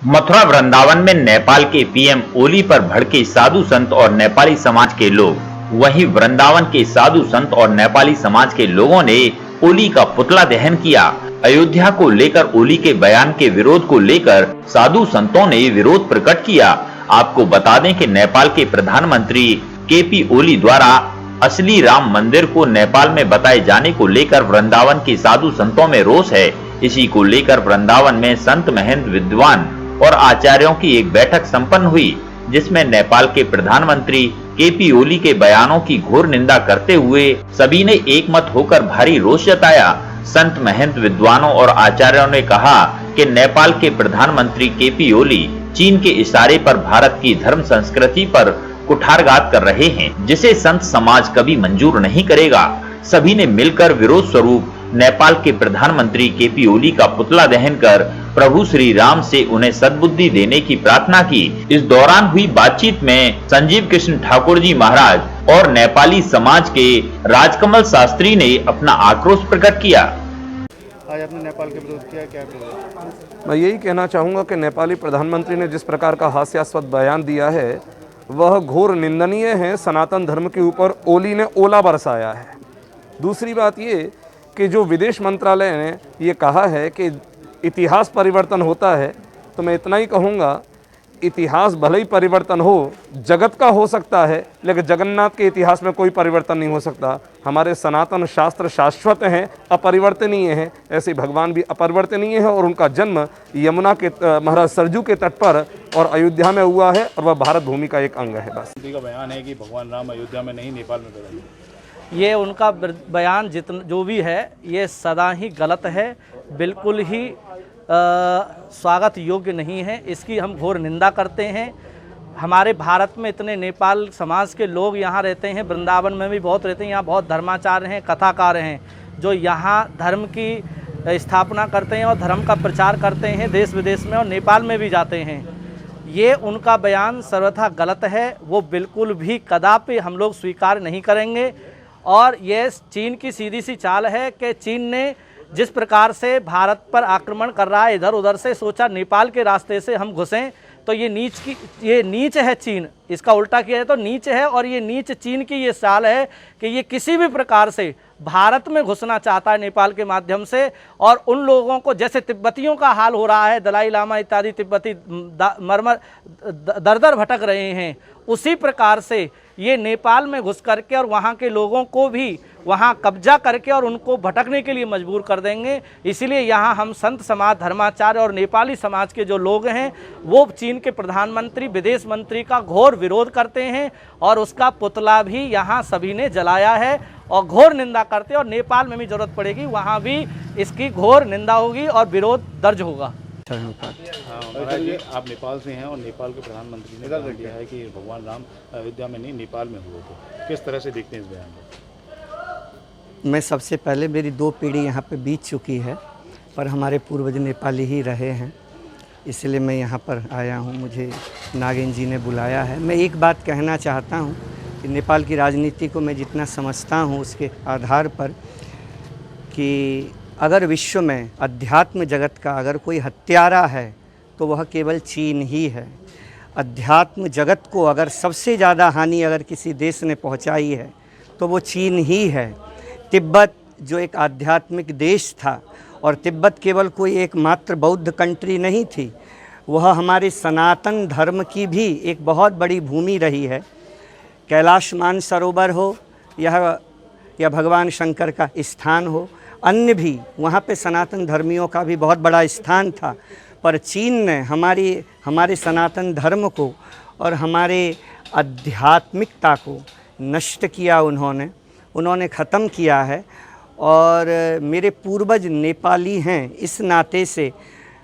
मथुरा वृंदावन में नेपाल के पीएम ओली पर भड़के साधु संत और नेपाली समाज के लोग। वहीं वृंदावन के साधु संत और नेपाली समाज के लोगों ने ओली का पुतला दहन किया। अयोध्या को लेकर ओली के बयान के विरोध को लेकर साधु संतों ने विरोध प्रकट किया। आपको बता दें कि नेपाल के प्रधानमंत्री केपी ओली द्वारा असली राम मंदिर को नेपाल में बताए जाने को लेकर वृंदावन के साधु संतों में रोष है। इसी को लेकर वृंदावन में संत महंत विद्वान और आचार्यों की एक बैठक संपन्न हुई, जिसमें नेपाल के प्रधानमंत्री केपी ओली के बयानों की घोर निंदा करते हुए सभी ने एकमत होकर भारी रोष जताया। संत महंत विद्वानों और आचार्यों ने कहा कि नेपाल के प्रधानमंत्री केपी ओली चीन के इशारे पर भारत की धर्म संस्कृति पर कुठारघात कर रहे हैं, जिसे संत समाज कभी मंजूर नहीं करेगा। सभी ने मिलकर विरोध स्वरूप नेपाल के प्रधानमंत्री केपी ओली का पुतला दहन कर प्रभु श्री राम से उन्हें सद्बुद्धि देने की प्रार्थना की। इस दौरान हुई बातचीत में संजीव कृष्ण ठाकुर जी महाराज और नेपाली समाज के राजकमल शास्त्री ने अपना आक्रोश प्रकट किया। आज आपने नेपाल के विरोध किया, क्या विरोध? मैं यही कहना चाहूँगा कि नेपाली प्रधानमंत्री ने जिस प्रकार का हास्यास्पद बयान दिया है वह घोर निंदनीय है। सनातन धर्म के ऊपर ओली ने ओला बरसाया है। दूसरी बात ये कि जो विदेश मंत्रालय ने ये कहा है कि इतिहास परिवर्तन होता है, तो मैं इतना ही कहूँगा, इतिहास भले ही परिवर्तन हो, जगत का हो सकता है, लेकिन जगन्नाथ के इतिहास में कोई परिवर्तन नहीं हो सकता। हमारे सनातन शास्त्र शाश्वत हैं, अपरिवर्तनीय हैं। ऐसे भगवान भी अपरिवर्तनीय है और उनका जन्म यमुना के महाराज सरजू के तट पर और अयोध्या में हुआ है और वह भारत भूमि का एक अंग है। बस का बयान है कि भगवान राम अयोध्या में नहीं नेपाल में पैदा हुए। ये उनका बयान जो भी है ये सदा ही गलत है, बिल्कुल ही स्वागत योग्य नहीं है। इसकी हम घोर निंदा करते हैं। हमारे भारत में इतने नेपाल समाज के लोग यहाँ रहते हैं, वृंदावन में भी बहुत रहते हैं। यहाँ बहुत धर्माचार्य हैं, कथाकार हैं, जो यहाँ धर्म की स्थापना करते हैं और धर्म का प्रचार करते हैं देश विदेश में, और नेपाल में भी जाते हैं। ये उनका बयान सर्वथा गलत है, वो बिल्कुल भी कदापि हम लोग स्वीकार नहीं करेंगे। और ये चीन की सीधी सी चाल है कि चीन ने जिस प्रकार से भारत पर आक्रमण कर रहा है, इधर उधर से सोचा नेपाल के रास्ते से हम घुसें, तो ये नीच है चीन। इसका उल्टा किया जाए तो नीच है, और ये नीच चीन की ये चाल है कि ये किसी भी प्रकार से भारत में घुसना चाहता है नेपाल के माध्यम से। और उन लोगों को, जैसे तिब्बतियों का हाल हो रहा है, दलाई लामा इत्यादि तिब्बती दर दर भटक रहे हैं, उसी प्रकार से ये नेपाल में घुस करके और वहाँ के लोगों को भी वहाँ कब्जा करके और उनको भटकने के लिए मजबूर कर देंगे। इसीलिए यहाँ हम संत समाज, धर्माचार्य और नेपाली समाज के जो लोग हैं वो चीन के प्रधानमंत्री, विदेश मंत्री का घोर विरोध करते हैं, और उसका पुतला भी यहाँ सभी ने जलाया है और घोर निंदा करते हैं। और नेपाल में भी जरूरत पड़ेगी, वहाँ भी इसकी घोर निंदा होगी और विरोध दर्ज होगा। महाराज जी, आप नेपाल से हैं और नेपाल के प्रधानमंत्री ने कहा दिया है कि भगवान राम अयोध्या में नहीं नेपाल में हुए थे। किस तरह से देखते हैं इस बयान को? मैं सबसे पहले, मेरी 2 पीढ़ी यहाँ पे बीत चुकी है, पर हमारे पूर्वज नेपाली ही रहे हैं, इसलिए मैं यहाँ पर आया हूँ। मुझे नागेंद्र जी ने बुलाया है। मैं एक बात कहना चाहता हूँ कि नेपाल की राजनीति को मैं जितना समझता हूँ उसके आधार पर, कि अगर विश्व में अध्यात्म जगत का अगर कोई हत्यारा है तो वह केवल चीन ही है। अध्यात्म जगत को अगर सबसे ज़्यादा हानि अगर किसी देश ने पहुंचाई है तो वो चीन ही है। तिब्बत जो एक आध्यात्मिक देश था, और तिब्बत केवल कोई एक मात्र बौद्ध कंट्री नहीं थी, वह हमारे सनातन धर्म की भी एक बहुत बड़ी भूमि रही है। कैलाश मानसरोवर हो या भगवान शंकर का स्थान हो, अन्य भी वहाँ पे सनातन धर्मियों का भी बहुत बड़ा स्थान था। पर चीन ने हमारे सनातन धर्म को और हमारे आध्यात्मिकता को नष्ट किया। उन्होंने ख़त्म किया है। और मेरे पूर्वज नेपाली हैं, इस नाते से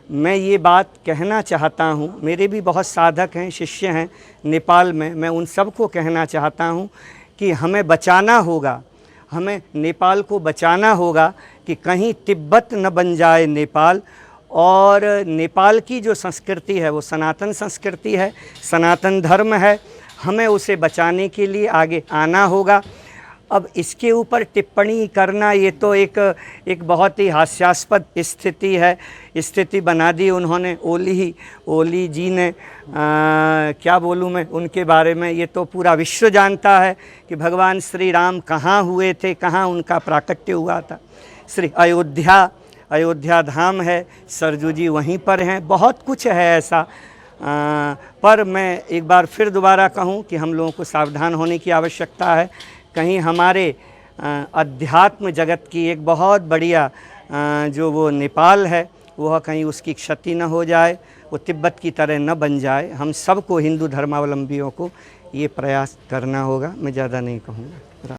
मैं ये बात कहना चाहता हूँ। मेरे भी बहुत साधक हैं, शिष्य हैं नेपाल में। मैं उन सबको कहना चाहता हूँ कि हमें बचाना होगा, हमें नेपाल को बचाना होगा कि कहीं तिब्बत न बन जाए नेपाल। और नेपाल की जो संस्कृति है वो सनातन संस्कृति है, सनातन धर्म है। हमें उसे बचाने के लिए आगे आना होगा। अब इसके ऊपर टिप्पणी करना ये तो एक बहुत ही हास्यास्पद स्थिति बना दी उन्होंने। ओली जी ने क्या बोलूँ मैं उनके बारे में, ये तो पूरा विश्व जानता है कि भगवान श्री राम कहाँ हुए थे, कहाँ उनका प्राकट्य हुआ था। श्री अयोध्या धाम है, सरजू जी वहीं पर हैं, बहुत कुछ है ऐसा। पर मैं एक बार फिर दोबारा कहूँ कि हम लोगों को सावधान होने की आवश्यकता है। कहीं हमारे अध्यात्म जगत की एक बहुत बढ़िया जो वो नेपाल है, वह कहीं उसकी क्षति न हो जाए, वो तिब्बत की तरह न बन जाए। हम सबको, हिंदू धर्मावलंबियों को ये प्रयास करना होगा। मैं ज़्यादा नहीं कहूँगा।